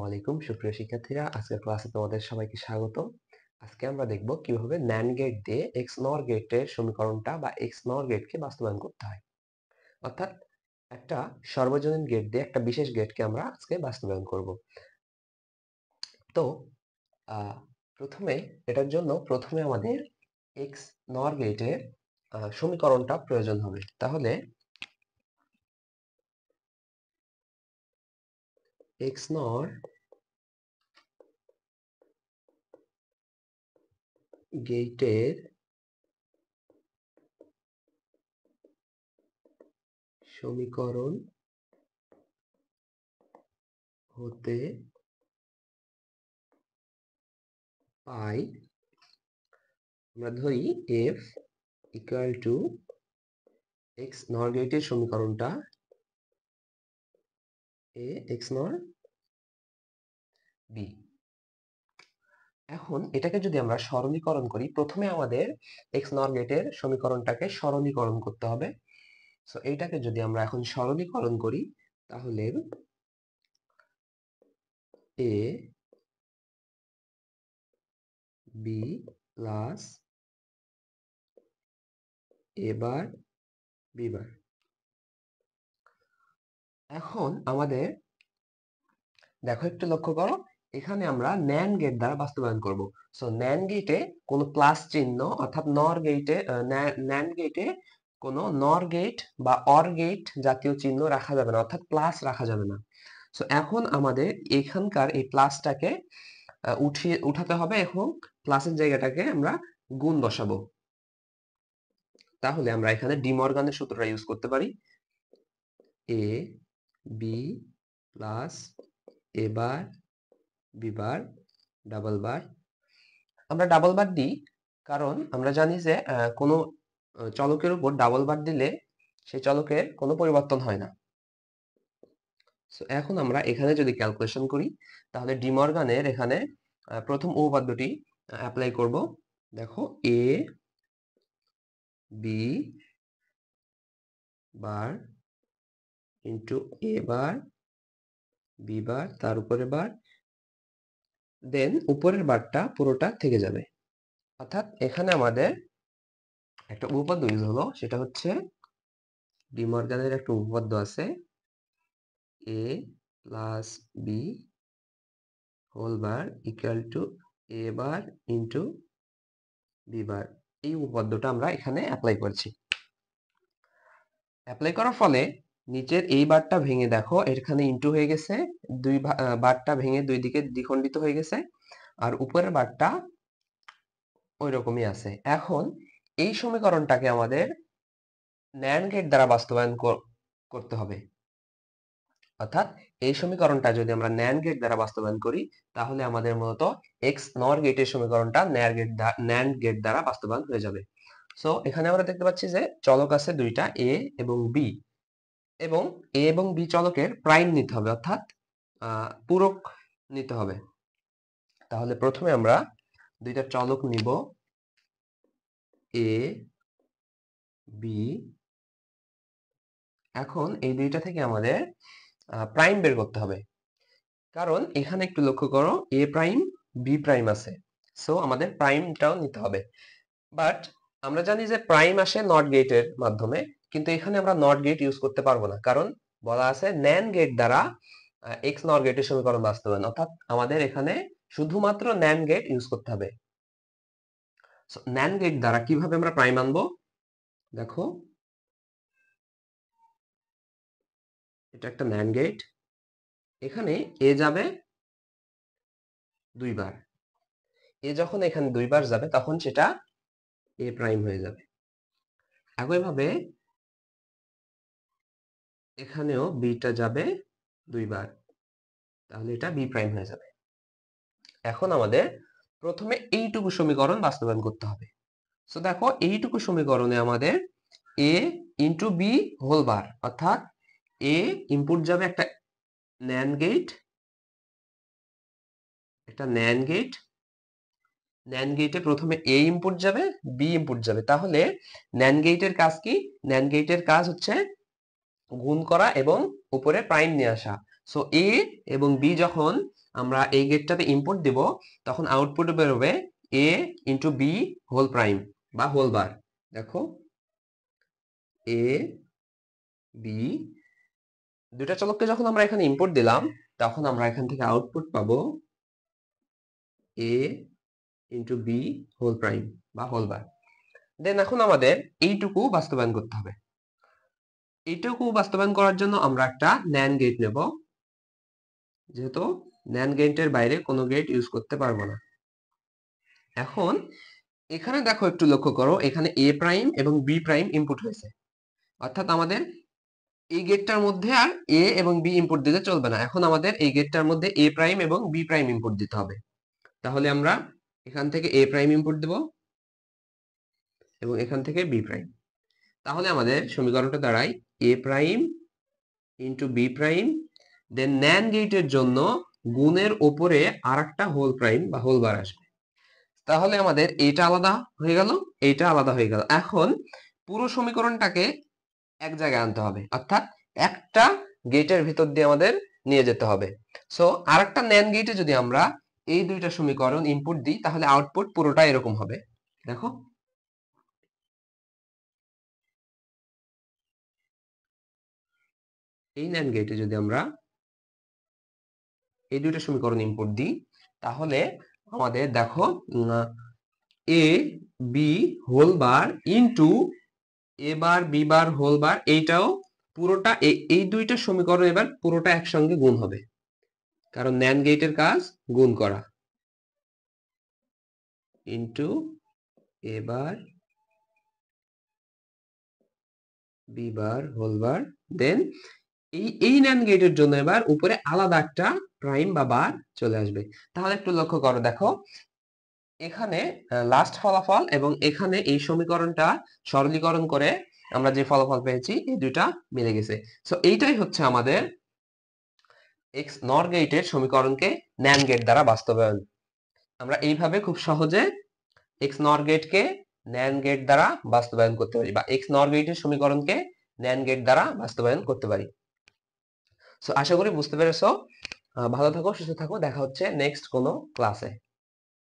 আলাইকুম সুপ্রিয় শিক্ষার্থীরা, আজকের ক্লাসে তোমাদের সবাইকে স্বাগত। আজকে আমরা দেখব কিভাবে NAND গেট দিয়ে XNOR গেটের সমীকরণটা বা XNOR গেটকে বাস্তবায়ন করতে হয়। অর্থাৎ একটা সর্বজনীন গেট দিয়ে একটা বিশেষ গেটকে আমরা আজকে বাস্তবায়ন করব। তো প্রথমে এটার জন্য প্রথমে আমাদের XNOR গেটের সমীকরণটা প্রয়োজন হবে। তাহলে XNOR গেটের সমীকরণ হতে পাই, আমরা ধরি f ইকুয়াল টু XNOR গেটের সমীকরণটা a XNOR b। এখন এটাকে যদি আমরা সরলীকরণ করি, প্রথমে আমাদের XNOR গেটের সমীকরণটাকে সরলীকরণ করতে হবে। সো এইটাকে যদি আমরা এখন সরলীকরণ করি তাহলে a b plus a bar b বার। এখন আমাদের দেখো, একটু লক্ষ্য করো, এখানে আমরা NAND গেট দ্বারা বাস্তবায়ন করব। সো NAND গেটে কোনো প্লাস চিহ্ন অর্থাৎ NOR গেটে NAND গেটে কোনো NOR গেট বা OR গেট জাতীয় চিহ্ন রাখা যাবে না, অর্থাৎ প্লাস রাখা যাবে না। সো এখন আমাদের এখানকার এই প্লাসটাকে উঠাতে হবে এবং প্লাসের জায়গাটাকে আমরা গুণ বসাবো। তাহলে আমরা এখানে ডি মর্গানের সূত্রটা ইউজ করতে পারি, a b plus a bar b bar double বার। আমরা ডাবল বার দিই কারণ আমরা জানি যে কোনো চলকের উপর ডাবল বার দিলে সেই চলকের কোনো পরিবর্তন হয় না। সো এখন আমরা এখানে যদি ক্যালকুলেশন করি তাহলে ডি মর্গানের এখানে প্রথম উপপাদ্যটি অ্যাপ্লাই করব। দেখো, a b bar into a bar b বার তার উপরে বার, দেন উপরের বারটা পুরোটা থেকে যাবে। অর্থাৎ এখানে আমাদের একটা উপপাদ্য ইউজ হলো, সেটা হচ্ছে ডি মর্গানের একটা উপপাদ্য আছে, a plus b whole bar equal to a bar into b bar. এই উপপাদ্যটা আমরা এখানে অ্যাপ্লাই করছি। অ্যাপ্লাই করার ফলে নিচের এই বারটা ভেঙে দেখো এখানে ইন্টু হয়ে গেছে, বারটা ভেঙে দুই দিকে দ্বিখণ্ডিত হয়ে গেছে, আর উপরের বারটা ওই রকমই আছে। এখন এই সমীকরণটাকে আমাদের NAND গেট দ্বারা বাস্তবায়ন করতে হবে। অর্থাৎ এই সমীকরণটা যদি আমরা NAND গেট দ্বারা বাস্তবায়ন করি তাহলে আমাদের মূলত XNOR গেটের সমীকরণটা NAND গেট দ্বারা বাস্তবায়ন হয়ে যাবে। সো এখানে আমরা দেখতে পাচ্ছি যে চলক আছে দুইটা, a এবং b, এবং a এবং b চলকের প্রাইম নিতে হবে, অর্থাৎ পূরক নিতে হবে। তাহলে প্রথমে আমরা দুইটা চলক নিব, a b। এখন এই দুইটা থেকে আমাদের প্রাইম বের করতে হবে, কারণ এখানে একটু লক্ষ্য করো a প্রাইম b প্রাইম আছে। সো আমাদের প্রাইমটাও নিতে হবে। বাট আমরা জানি যে প্রাইম আসে নট গেটের মাধ্যমে, কিন্তু এখানে আমরা নট গেট ইউজ করতে পারবো না, কারণ বলা আছে NAND গেট দ্বারা XNOR গেটের সমীকরণ বাস্তবায়ন। অর্থাৎ আমাদের এখানে শুধুমাত্র NAND গেট ইউজ করতে হবে। সো NAND গেট দ্বারা কিভাবে আমরা প্রাইম আনবো, দেখো এটা একটা NAND গেট, এখানে a যাবে দুইবার, a যখন এখানে দুইবার যাবে তখন সেটা a প্রাইম হয়ে যাবে। একইভাবে এখানেও বিটা যাবে দুইবার, তাহলে এটা বি প্রাইম হয়ে যাবে। এখন আমাদের প্রথমে এইটুকু সমীকরণ বাস্তবায়ন করতে হবে। সো দেখো, এইটুকু সমীকরণে আমাদের a into B whole bar, অর্থাৎ a ইনপুট যাবে একটা NAND গেট, NAND গেটে প্রথমে a ইনপুট যাবে, b ইনপুট যাবে। তাহলে NAND গেটের কাজ কি? NAND গেটের কাজ হচ্ছে গুণ করা এবং উপরে প্রাইম নিয়ে আসা। সো a এবং b যখন আমরা এই গেটটাতে ইনপুট দিব, তখন আউটপুটে বেরোবে a into B whole prime বা হোল বার। দেখো a বি, দুইটা চলককে যখন আমরা এখানে ইনপুট দিলাম তখন আমরা এখান থেকে আউটপুট পাবো a into B whole prime বা হোল বার। দেন এখন আমাদের এইটুকু বাস্তবায়ন করতে হবে। এইটুকু বাস্তবায়ন করার জন্য আমরা একটা NAND গেট নেব, যেহেতু NAND গেটের বাইরে কোনো গেট ইউজ করতে পারবো না। এখন এখানে দেখো, একটু লক্ষ্য করো, এখানে a প্রাইম এবং b প্রাইম ইনপুট হয়েছে, অর্থাৎ আমাদের এই গেটটার মধ্যে আর a এবং b ইনপুট দিতে চলবে না। এখন আমাদের এই গেটটার মধ্যে a প্রাইম এবং b প্রাইম ইনপুট দিতে হবে। তাহলে আমরা এখান থেকে a প্রাইম ইনপুট দেব এবং এখান থেকে b প্রাইম। তাহলে আমাদের সমীকরণটা দাঁড়ায় a prime into b prime, then NAND গেটের জন্য গুণের উপরে আরেকটা হোল প্রাইম বা হোল বার আসবে। তাহলে আমাদের এইটা আলাদা হয়ে গেল, এইটা আলাদা হয়ে গেল। এখন পুরো সমীকরণটাকে এক জায়গায় আনতে হবে, অর্থাৎ একটা গেটের ভিতর দিয়ে আমাদের নিয়ে যেতে হবে। সো আরেকটা NAND গেটে যদি আমরা এই দুইটা সমীকরণ ইনপুট দিই তাহলে আউটপুট পুরোটা এরকম হবে। দেখো এই NAND গেটে যদি আমরা এই দুইটা সমীকরণ ইনপুট দিই তাহলে আমাদের দেখো a b whole bar into a bar b bar whole bar, এইটাও পুরোটা এই দুইটা সমীকরণ এবার পুরোটা একসঙ্গে গুণ হবে, কারণ NAND গেটের কাজ গুণ করা, into a bar b bar whole bar. Then এই NAND গেটের জন্য এবার উপরে আলাদা একটা প্রাইম বা বার চলে আসবে। তাহলে একটু লক্ষ্য করো, দেখো এখানে লাস্ট ফলাফল এবং এখানে এই সমীকরণটা সরলীকরণ করে আমরা যে ফলাফল পেয়েছি এই দুইটা মিলে গেছে। সো এইটাই হচ্ছে আমাদের এক্স নর গেটের সমীকরণকে NAND গেট দ্বারা বাস্তবায়ন। আমরা এইভাবে খুব সহজে এক্স নর গেটকে NAND গেট দ্বারা বাস্তবায়ন করতে পারি, বা এক্স নর গেটের সমীকরণকে NAND গেট দ্বারা বাস্তবায়ন করতে পারি। সো আশা করি বুঝতে পেরেছো। ভালো থাকো, সুস্থ থাকো, দেখা হচ্ছে নেক্সট কোনো ক্লাসে।